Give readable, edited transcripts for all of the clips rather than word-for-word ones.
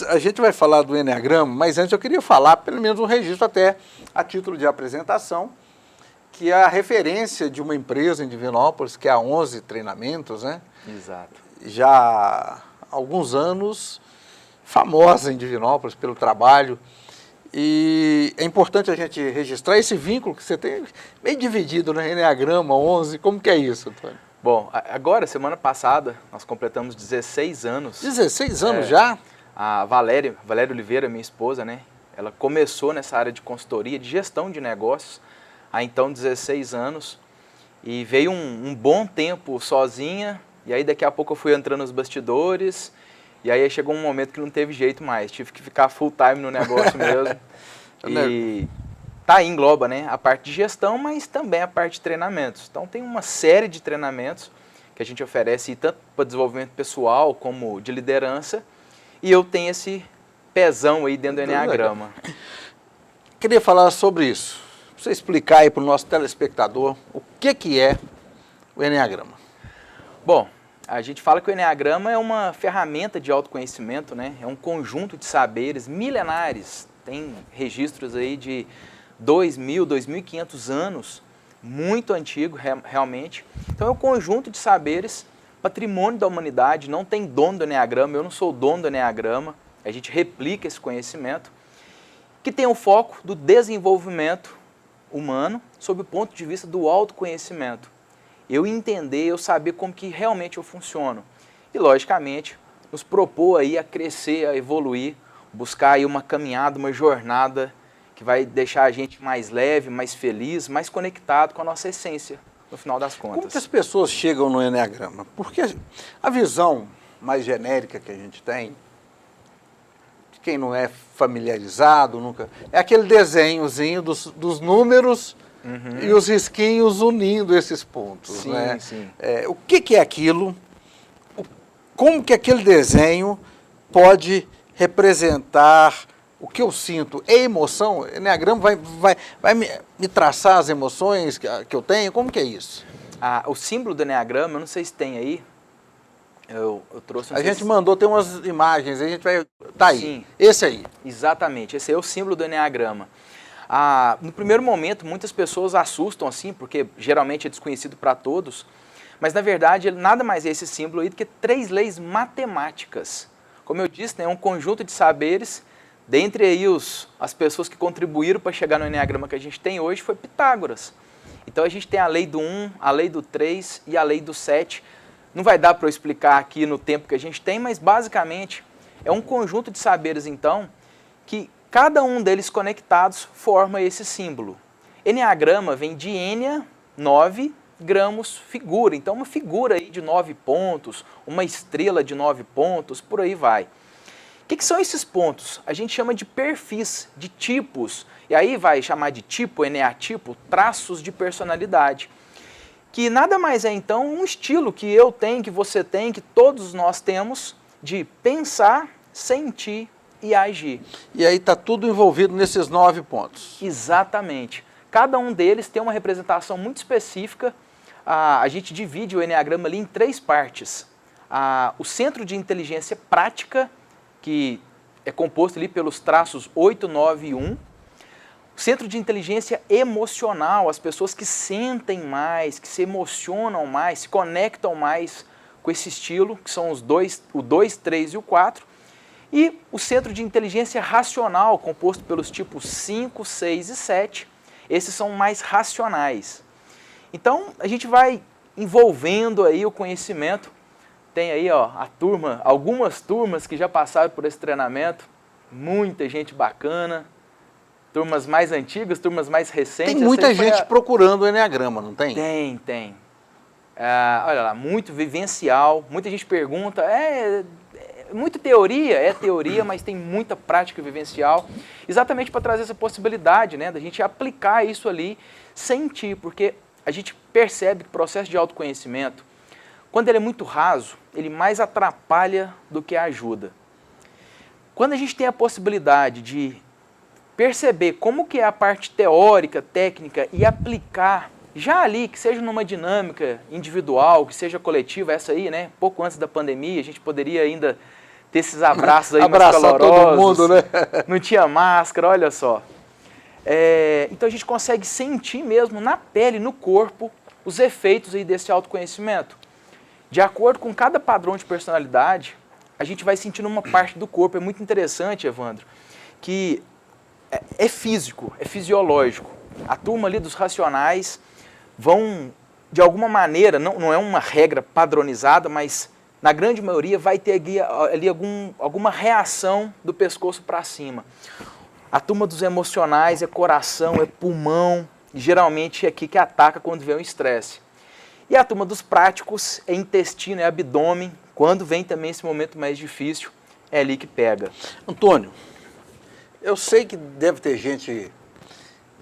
a gente vai falar do Enneagrama, mas antes eu queria falar, pelo menos um registro até a título de apresentação, que é a referência de uma empresa em Divinópolis, que é a 11 Treinamentos, né? Exato. Já há alguns anos, famosa em Divinópolis pelo trabalho. E é importante a gente registrar esse vínculo que você tem, bem dividido, né? Enneagrama, 11, como que é isso, Antônio? Bom, agora, semana passada, nós completamos 16 anos. 16 anos já? A Valéria Oliveira, minha esposa, né? Ela começou nessa área de consultoria, de gestão de negócios, há então 16 anos. E veio um bom tempo sozinha, e aí daqui a pouco eu fui entrando nos bastidores, e aí chegou um momento que não teve jeito mais, tive que ficar full time no negócio mesmo. E tá aí, engloba, né, a parte de gestão, mas também a parte de treinamentos. Então tem uma série de treinamentos que a gente oferece, tanto para desenvolvimento pessoal como de liderança, e eu tenho esse pezão aí dentro do Enneagrama. Queria falar sobre isso. Pra você explicar aí para o nosso telespectador o que é o Enneagrama. Bom, a gente fala que o Enneagrama é uma ferramenta de autoconhecimento, né? É um conjunto de saberes milenares. Tem registros aí de 2.000, 2.500 anos, muito antigo realmente. Então é um conjunto de saberes, patrimônio da humanidade, não tem dono do Enneagrama, eu não sou o dono do Enneagrama, a gente replica esse conhecimento, que tem o foco do desenvolvimento humano sob o ponto de vista do autoconhecimento. Eu entender, eu saber como que realmente eu funciono. E, logicamente, nos propor aí a crescer, a evoluir, buscar aí uma caminhada, uma jornada que vai deixar a gente mais leve, mais feliz, mais conectado com a nossa essência, no final das contas. Como que as pessoas chegam no Enneagrama? Porque a visão mais genérica que a gente tem, de quem não é familiarizado, nunca, é aquele desenhozinho dos números. Uhum. E os risquinhos unindo esses pontos, sim, né? Sim. O que é aquilo? Como que aquele desenho pode representar o que eu sinto? É emoção? O Enneagrama vai me traçar as emoções que eu tenho? Como que é isso? O símbolo do Enneagrama, eu não sei se tem aí. Eu trouxe... A gente mandou, tem umas imagens, a gente vai... Tá aí, sim, esse aí. Exatamente, esse aí é o símbolo do Enneagrama. No primeiro momento, muitas pessoas assustam assim, porque geralmente é desconhecido para todos, mas na verdade nada mais é esse símbolo aí do que 3 leis matemáticas. Como eu disse, né, é um conjunto de saberes, dentre aí as pessoas que contribuíram para chegar no Enneagrama que a gente tem hoje foi Pitágoras. Então a gente tem a lei do 1, a lei do 3 e a lei do 7. Não vai dar para eu explicar aqui no tempo que a gente tem, mas basicamente é um conjunto de saberes então que cada um deles conectados forma esse símbolo. Enneagrama vem de Ennea, 9, gramos, figura. Então uma figura aí de 9 pontos, uma estrela de 9 pontos, por aí vai. O que são esses pontos? A gente chama de perfis, de tipos. E aí vai chamar de tipo, eneatipo, traços de personalidade. Que nada mais é então um estilo que eu tenho, que você tem, que todos nós temos, de pensar, sentir e agir. E aí está tudo envolvido nesses 9 pontos. Exatamente. Cada um deles tem uma representação muito específica. A gente divide o Enneagrama ali em 3 partes. O centro de inteligência prática, que é composto ali pelos traços 8, 9 e 1. O centro de inteligência emocional, as pessoas que sentem mais, que se emocionam mais, se conectam mais com esse estilo, que são o 2, 3 e o 4. E o centro de inteligência racional, composto pelos tipos 5, 6 e 7. Esses são mais racionais. Então, a gente vai envolvendo aí o conhecimento. Tem aí ó, algumas turmas que já passaram por esse treinamento. Muita gente bacana. Turmas mais antigas, turmas mais recentes. Tem muita gente procurando o Enneagrama, não tem? Tem. Olha lá, muito vivencial. Muita gente pergunta, muita teoria? É teoria, mas tem muita prática vivencial. Exatamente para trazer essa possibilidade, né, da gente aplicar isso ali, sentir, porque a gente percebe que o processo de autoconhecimento, quando ele é muito raso, ele mais atrapalha do que ajuda. Quando a gente tem a possibilidade de perceber como que é a parte teórica, técnica e aplicar já ali, que seja numa dinâmica individual, que seja coletiva, essa aí, né, pouco antes da pandemia, a gente poderia ainda ter esses abraços aí mais Abraçar todo calorosos. mundo, né? Não tinha máscara, olha só. Então a gente consegue sentir mesmo na pele, no corpo, os efeitos aí desse autoconhecimento. De acordo com cada padrão de personalidade, a gente vai sentindo uma parte do corpo. É muito interessante, Evandro, que é físico, é fisiológico. A turma ali dos racionais vão, de alguma maneira, não é uma regra padronizada, mas na grande maioria vai ter ali alguma reação do pescoço para cima. A turma dos emocionais é coração, é pulmão, e geralmente é aqui que ataca quando vem o estresse. E a turma dos práticos é intestino, é abdômen. Quando vem também esse momento mais difícil, é ali que pega. Antônio, eu sei que deve ter gente,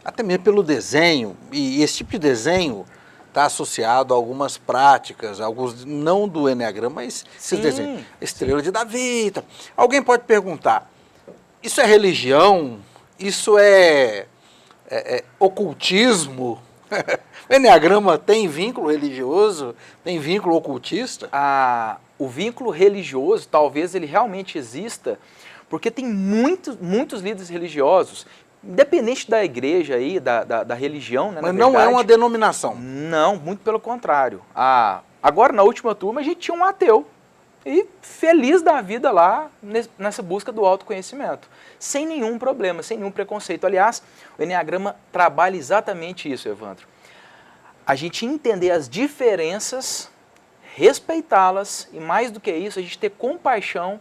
até mesmo pelo desenho, e esse tipo de desenho está associado a algumas práticas, alguns não do Eneagrama, mas esses desenhos. Estrela de Davi. Tá. Alguém pode perguntar, isso é religião? Isso é ocultismo? O Eneagrama tem vínculo religioso? Tem vínculo ocultista? O vínculo religioso, talvez ele realmente exista, porque tem muitos líderes religiosos, independente da igreja aí, da religião, né? Mas não é uma denominação. Não, muito pelo contrário. Agora, na última turma, a gente tinha um ateu. E feliz da vida lá nessa busca do autoconhecimento. Sem nenhum problema, sem nenhum preconceito. Aliás, o Eneagrama trabalha exatamente isso, Evandro. A gente entender as diferenças, respeitá-las e, mais do que isso, a gente ter compaixão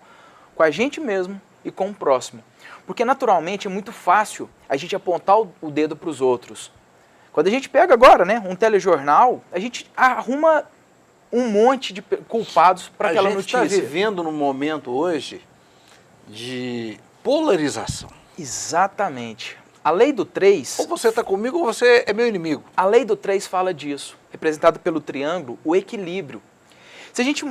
com a gente mesmo e com o próximo. Porque, naturalmente, é muito fácil a gente apontar o dedo para os outros. Quando a gente pega agora, né, um telejornal, a gente arruma um monte de culpados para aquela notícia. A gente está vivendo num momento hoje de polarização. Exatamente. A lei do 3... Ou você está comigo ou você é meu inimigo. A lei do 3 fala disso, representado pelo triângulo, o equilíbrio. Se a gente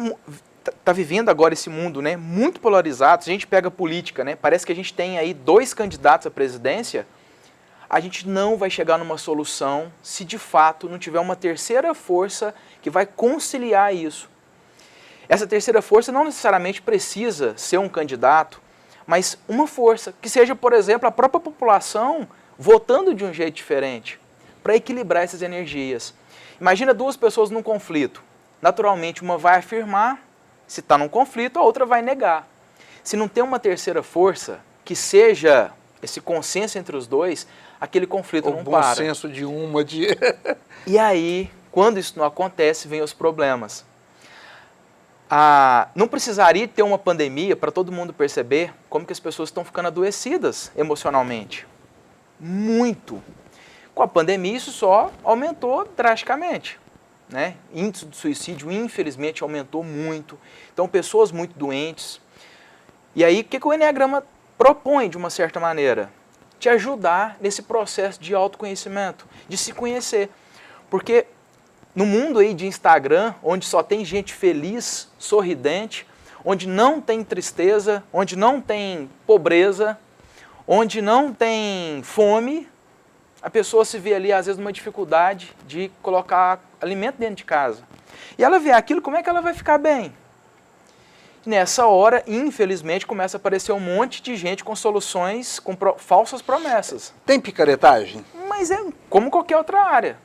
está vivendo agora esse mundo, né, muito polarizado, se a gente pega a política, né, parece que a gente tem aí 2 candidatos à presidência, a gente não vai chegar numa solução se de fato não tiver uma terceira força que vai conciliar isso. Essa terceira força não necessariamente precisa ser um candidato, mas uma força que seja, por exemplo, a própria população votando de um jeito diferente, para equilibrar essas energias. Imagina 2 pessoas num conflito. Naturalmente, uma vai afirmar, se está num conflito, a outra vai negar. Se não tem uma terceira força que seja esse consenso entre os dois, aquele conflito não para. O bom senso de uma de... E aí, quando isso não acontece, vem os problemas. Não precisaria ter uma pandemia para todo mundo perceber como que as pessoas estão ficando adoecidas emocionalmente. Muito. Com a pandemia, isso só aumentou drasticamente. Né? Índice de suicídio, infelizmente, aumentou muito. Então, pessoas muito doentes. E aí, o que o Eneagrama propõe, de uma certa maneira? Te ajudar nesse processo de autoconhecimento, de se conhecer. Porque no mundo aí de Instagram, onde só tem gente feliz, sorridente, onde não tem tristeza, onde não tem pobreza, onde não tem fome, a pessoa se vê ali, às vezes, numa dificuldade de colocar alimento dentro de casa. E ela vê aquilo, como é que ela vai ficar bem? Nessa hora, infelizmente, começa a aparecer um monte de gente com soluções, com falsas promessas. Tem picaretagem? Mas é como qualquer outra área.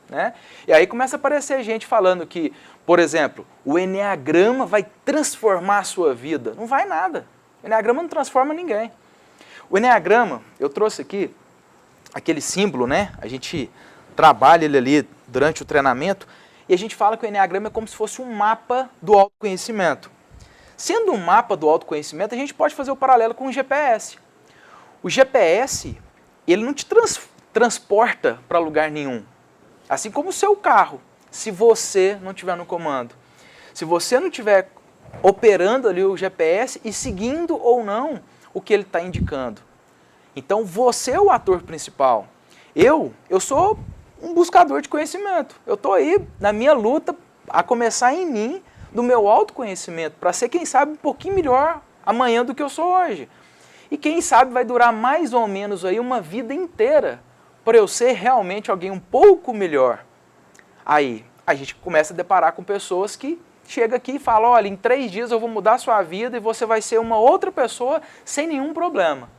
Né? E aí começa a aparecer gente falando que, por exemplo, o Eneagrama vai transformar a sua vida. Não vai nada. O Eneagrama não transforma ninguém. O Eneagrama, eu trouxe aqui aquele símbolo, né? A gente trabalha ele ali durante o treinamento e a gente fala que o Eneagrama é como se fosse um mapa do autoconhecimento. Sendo um mapa do autoconhecimento, a gente pode fazer o paralelo com o GPS. O GPS, ele não te transporta para lugar nenhum. Assim como o seu carro, se você não estiver no comando. Se você não estiver operando ali o GPS e seguindo ou não o que ele está indicando. Então, você é o ator principal. Eu sou um buscador de conhecimento. Eu estou aí na minha luta a começar em mim, do meu autoconhecimento, para ser, quem sabe, um pouquinho melhor amanhã do que eu sou hoje. E quem sabe vai durar mais ou menos aí uma vida inteira para eu ser realmente alguém um pouco melhor. Aí a gente começa a deparar com pessoas que chega aqui e fala, olha, em 3 dias eu vou mudar a sua vida e você vai ser uma outra pessoa sem nenhum problema.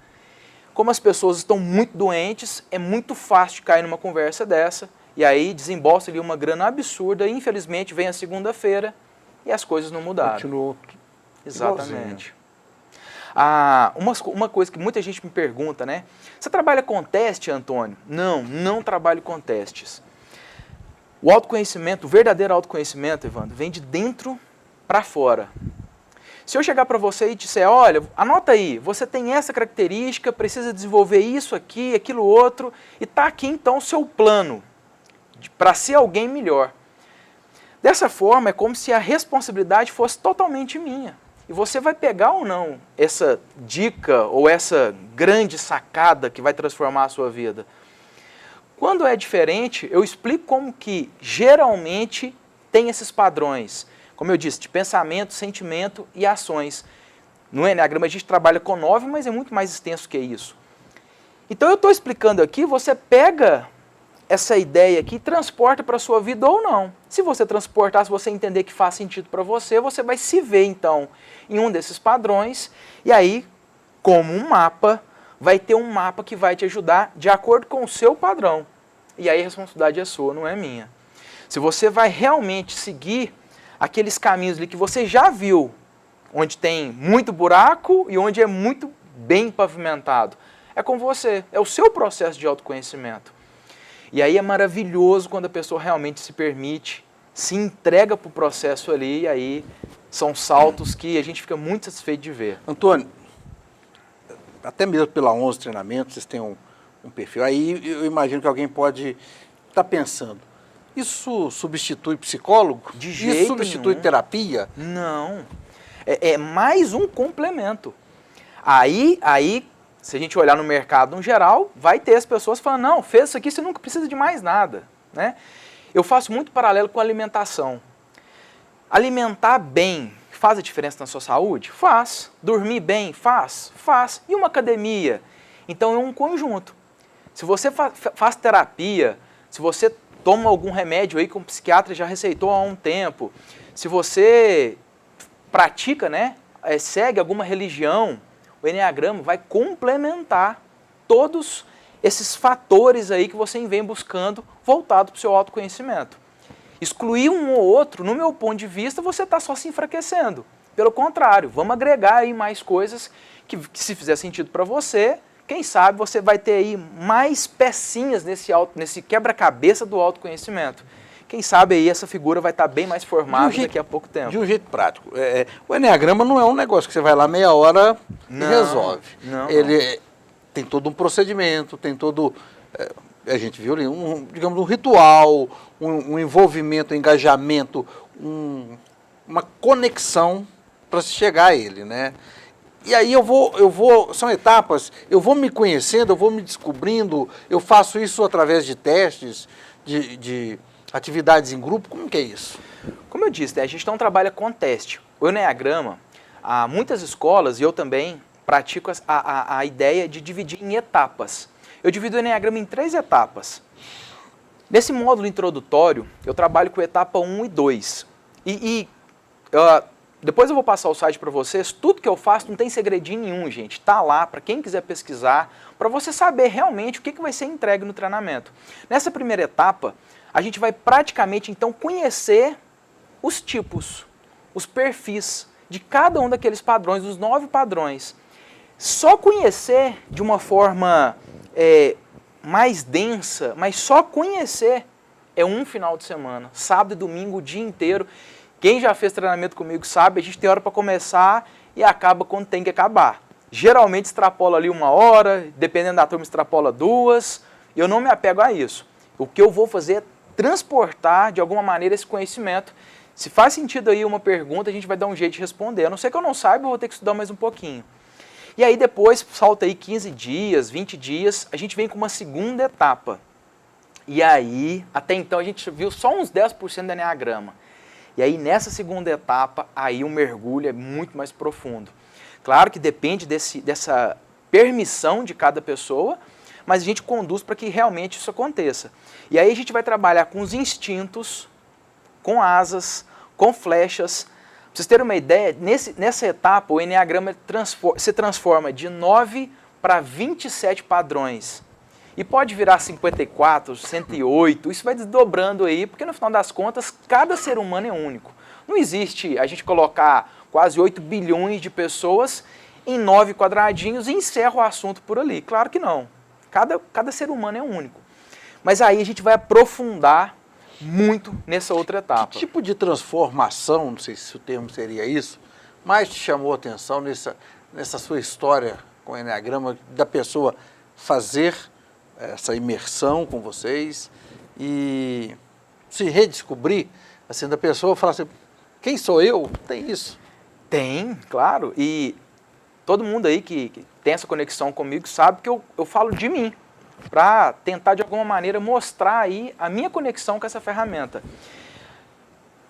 Como as pessoas estão muito doentes, é muito fácil de cair numa conversa dessa, e aí desembolsa ali uma grana absurda, e infelizmente vem a segunda-feira e as coisas não mudaram. Continuou. Exatamente. Uma coisa que muita gente me pergunta, né? Você trabalha com teste, Antônio? Não, não trabalho com testes. O autoconhecimento, o verdadeiro autoconhecimento, Evandro, vem de dentro para fora. Se eu chegar para você e disser, olha, anota aí, você tem essa característica, precisa desenvolver isso aqui, aquilo outro, e está aqui então o seu plano para ser alguém melhor. Dessa forma, é como se a responsabilidade fosse totalmente minha. E você vai pegar ou não essa dica ou essa grande sacada que vai transformar a sua vida. Quando é diferente, eu explico como que geralmente tem esses padrões. Como eu disse, de pensamento, sentimento e ações. No Enneagrama a gente trabalha com 9, mas é muito mais extenso que isso. Então eu estou explicando aqui, você pega essa ideia aqui e transporta para a sua vida ou não. Se você transportar, se você entender que faz sentido para você, você vai se ver então em um desses padrões e aí, como um mapa, vai ter um mapa que vai te ajudar de acordo com o seu padrão. E aí a responsabilidade é sua, não é minha. Se você vai realmente seguir aqueles caminhos ali que você já viu, onde tem muito buraco e onde é muito bem pavimentado, é com você, é o seu processo de autoconhecimento. E aí é maravilhoso quando a pessoa realmente se permite, se entrega para o processo ali, e aí são saltos que a gente fica muito satisfeito de ver. Antônio, até mesmo pela 11 treinamento, vocês têm um perfil. Aí eu imagino que alguém pode estar pensando, isso substitui psicólogo? De jeito Isso substitui nenhum. terapia? Não. É mais um complemento. Aí, se a gente olhar no mercado no geral, vai ter as pessoas falando, não, fez isso aqui, você nunca precisa de mais nada. Né? Eu faço muito paralelo com a alimentação. Alimentar bem faz a diferença na sua saúde? Faz. Dormir bem? Faz. Faz. E uma academia? Então é um conjunto. Se você faz terapia, se você toma algum remédio aí que um psiquiatra já receitou há um tempo, se você pratica, né, segue alguma religião, o Enneagrama vai complementar todos esses fatores aí que você vem buscando voltado para o seu autoconhecimento. Excluir um ou outro, no meu ponto de vista, você está só se enfraquecendo. Pelo contrário, vamos agregar aí mais coisas que se fizer sentido para você, quem sabe você vai ter aí mais pecinhas nesse quebra-cabeça do autoconhecimento. Quem sabe aí essa figura vai estar bem mais formada daqui a pouco tempo. De um jeito prático. O Enneagrama não é um negócio que você vai lá meia hora e resolve. Ele tem todo um procedimento, tem todo... a gente viu ali, digamos, um ritual, um envolvimento, um engajamento, uma conexão para se chegar a ele, né? E aí são etapas, eu vou me conhecendo, eu vou me descobrindo, eu faço isso através de testes, de atividades em grupo, como que é isso? Como eu disse, né, a gente não trabalha com teste. O Enneagrama, há muitas escolas, e eu também pratico a ideia de dividir em etapas. Eu divido o Enneagrama em 3 etapas. Nesse módulo introdutório, eu trabalho com etapa 1 e 2. Depois eu vou passar o site para vocês. Tudo que eu faço não tem segredinho nenhum, gente. Está lá para quem quiser pesquisar, para você saber realmente o que vai ser entregue no treinamento. Nessa primeira etapa, a gente vai praticamente, então, conhecer os tipos, os perfis de cada um daqueles padrões, dos 9 padrões. Só conhecer de uma forma mais densa, mas só conhecer é um final de semana, sábado e domingo, o dia inteiro. Quem já fez treinamento comigo sabe, a gente tem hora para começar e acaba quando tem que acabar. Geralmente extrapola ali 1 hora, dependendo da turma extrapola 2, e eu não me apego a isso. O que eu vou fazer é transportar de alguma maneira esse conhecimento. Se faz sentido aí uma pergunta, a gente vai dar um jeito de responder. A não ser que eu não saiba, eu vou ter que estudar mais um pouquinho. E aí depois, salta aí 15 dias, 20 dias, a gente vem com uma segunda etapa. E aí, até então, a gente viu só uns 10% do Enneagrama. E aí, nessa segunda etapa, aí o mergulho é muito mais profundo. Claro que depende dessa permissão de cada pessoa, mas a gente conduz para que realmente isso aconteça. E aí a gente vai trabalhar com os instintos, com asas, com flechas. Pra vocês terem uma ideia, nessa etapa o Enneagrama se transforma de 9 para 27 padrões. E pode virar 54, 108, isso vai desdobrando aí, porque no final das contas, cada ser humano é único. Não existe a gente colocar quase 8 bilhões de pessoas em 9 quadradinhos e encerra o assunto por ali. Claro que não. Cada ser humano é único. Mas aí a gente vai aprofundar muito nessa outra etapa. Que tipo de transformação, não sei se o termo seria isso, mais te chamou a atenção nessa sua história com o Enneagrama, da pessoa fazer essa imersão com vocês e se redescobrir, assim, da pessoa falar assim, quem sou eu? Tem isso. Tem, claro. E todo mundo aí que tem essa conexão comigo sabe que eu falo de mim, para tentar de alguma maneira mostrar aí a minha conexão com essa ferramenta.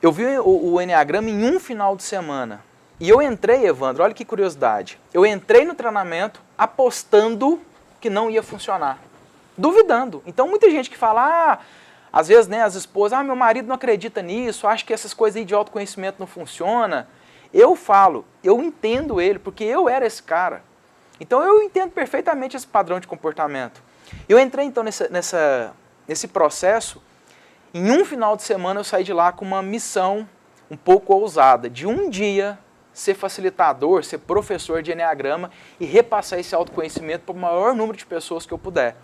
Eu vi o Enneagrama em um final de semana. E eu entrei, Evandro, olha que curiosidade. Eu entrei no treinamento apostando que não ia funcionar. Duvidando. Então muita gente que fala, às vezes, né, as esposas, meu marido não acredita nisso, acha que essas coisas aí de autoconhecimento não funcionam. Eu falo, eu entendo ele, porque eu era esse cara. Então eu entendo perfeitamente esse padrão de comportamento. Eu entrei então nesse processo, em um final de semana eu saí de lá com uma missão um pouco ousada, de um dia ser facilitador, ser professor de Enneagrama e repassar esse autoconhecimento para o maior número de pessoas que eu puder.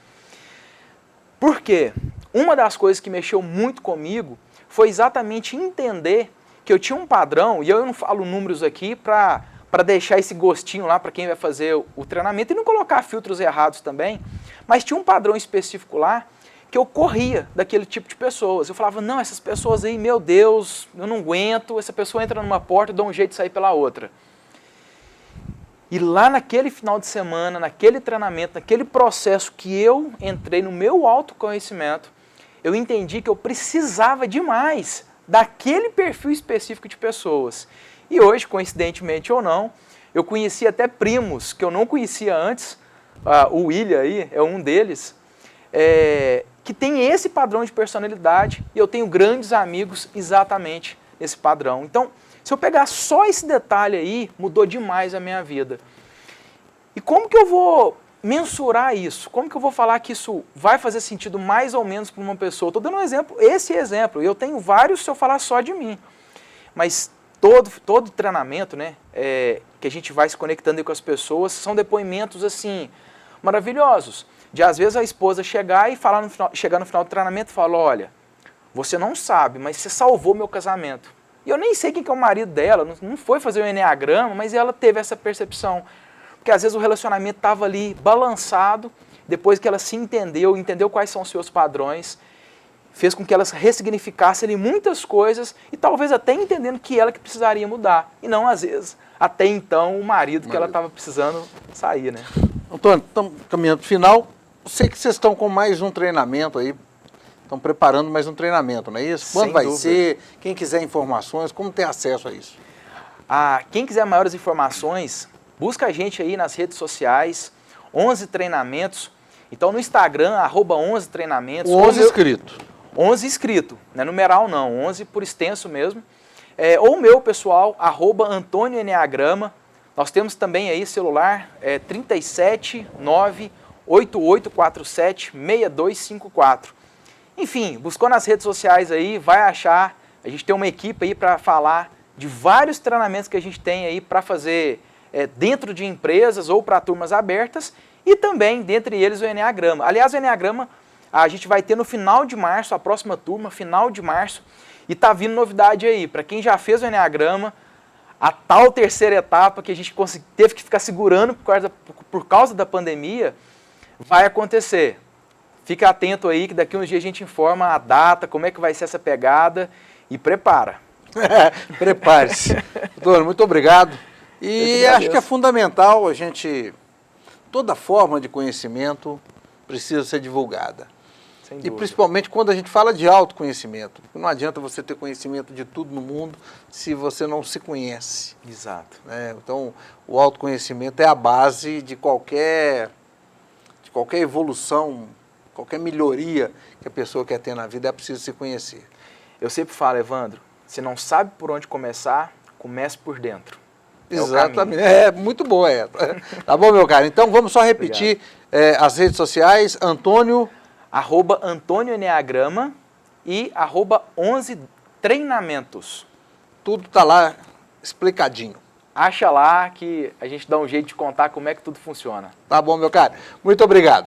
Por quê? Uma das coisas que mexeu muito comigo foi exatamente entender que eu tinha um padrão, e eu não falo números aqui para deixar esse gostinho lá para quem vai fazer o treinamento e não colocar filtros errados também, mas tinha um padrão específico lá que eu corria daquele tipo de pessoas. Eu falava, não, essas pessoas aí, meu Deus, eu não aguento, essa pessoa entra numa porta e dá um jeito de sair pela outra. E lá naquele final de semana, naquele treinamento, naquele processo que eu entrei no meu autoconhecimento, eu entendi que eu precisava demais daquele perfil específico de pessoas. E hoje, coincidentemente ou não, eu conheci até primos que eu não conhecia antes, o William aí é um deles, que tem esse padrão de personalidade e eu tenho grandes amigos exatamente nesse padrão. Então, se eu pegar só esse detalhe aí, mudou demais a minha vida. E como que eu vou mensurar isso? Como que eu vou falar que isso vai fazer sentido mais ou menos para uma pessoa? Estou dando um exemplo, esse exemplo, eu tenho vários se eu falar só de mim. Mas todo treinamento, né, que a gente vai se conectando com as pessoas, são depoimentos assim, maravilhosos. De às vezes a esposa chegar e chegar no final do treinamento e falar, olha, você não sabe, mas você salvou meu casamento. E eu nem sei quem que é o marido dela, não foi fazer o Enneagrama, mas ela teve essa percepção. Porque às vezes o relacionamento estava ali balançado, depois que ela se entendeu quais são os seus padrões, fez com que ela ressignificasse ali muitas coisas e talvez até entendendo que ela que precisaria mudar. E não, às vezes, até então, o marido que ela estava precisando sair, né? Antônio, estamos caminhando para o final. Eu sei que vocês estão com mais um treinamento aí, estão preparando mais um treinamento, não é isso? Quando vai ser? Quem quiser informações, como ter acesso a isso? Quem quiser maiores informações, busca a gente aí nas redes sociais, 11 Treinamentos. Então no Instagram, @11 Treinamentos. 11 inscritos. 11 inscrito, não é numeral não, 11 por extenso mesmo. Ou o meu pessoal, @Antônio Enneagrama. Nós temos também aí celular 37988476254. Enfim, buscou nas redes sociais aí, vai achar. A gente tem uma equipe aí para falar de vários treinamentos que a gente tem aí para fazer dentro de empresas ou para turmas abertas e também, dentre eles, o Enneagrama. Aliás, o Enneagrama a gente vai ter no final de março, a próxima turma, final de março, e tá vindo novidade aí. Para quem já fez o Enneagrama, a tal terceira etapa que a gente teve que ficar segurando por causa da pandemia, vai acontecer. Fica atento aí que daqui uns dias a gente informa a data, como é que vai ser essa pegada e prepara. Prepare-se. Doutor, muito obrigado. E acho que é fundamental toda forma de conhecimento precisa ser divulgada. E principalmente quando a gente fala de autoconhecimento. Porque não adianta você ter conhecimento de tudo no mundo se você não se conhece. Exato. Então, o autoconhecimento é a base de qualquer evolução, qualquer melhoria que a pessoa quer ter na vida, é preciso se conhecer. Eu sempre falo, Evandro, Se não sabe por onde começar, comece por dentro. Exatamente. Muito boa essa. Tá bom, meu cara? Então vamos só repetir as redes sociais. Antônio... @Antônio Enneagrama e @11 Treinamentos. Tudo tá lá explicadinho. Acha lá que a gente dá um jeito de contar como é que tudo funciona. Tá bom, meu cara? Muito obrigado.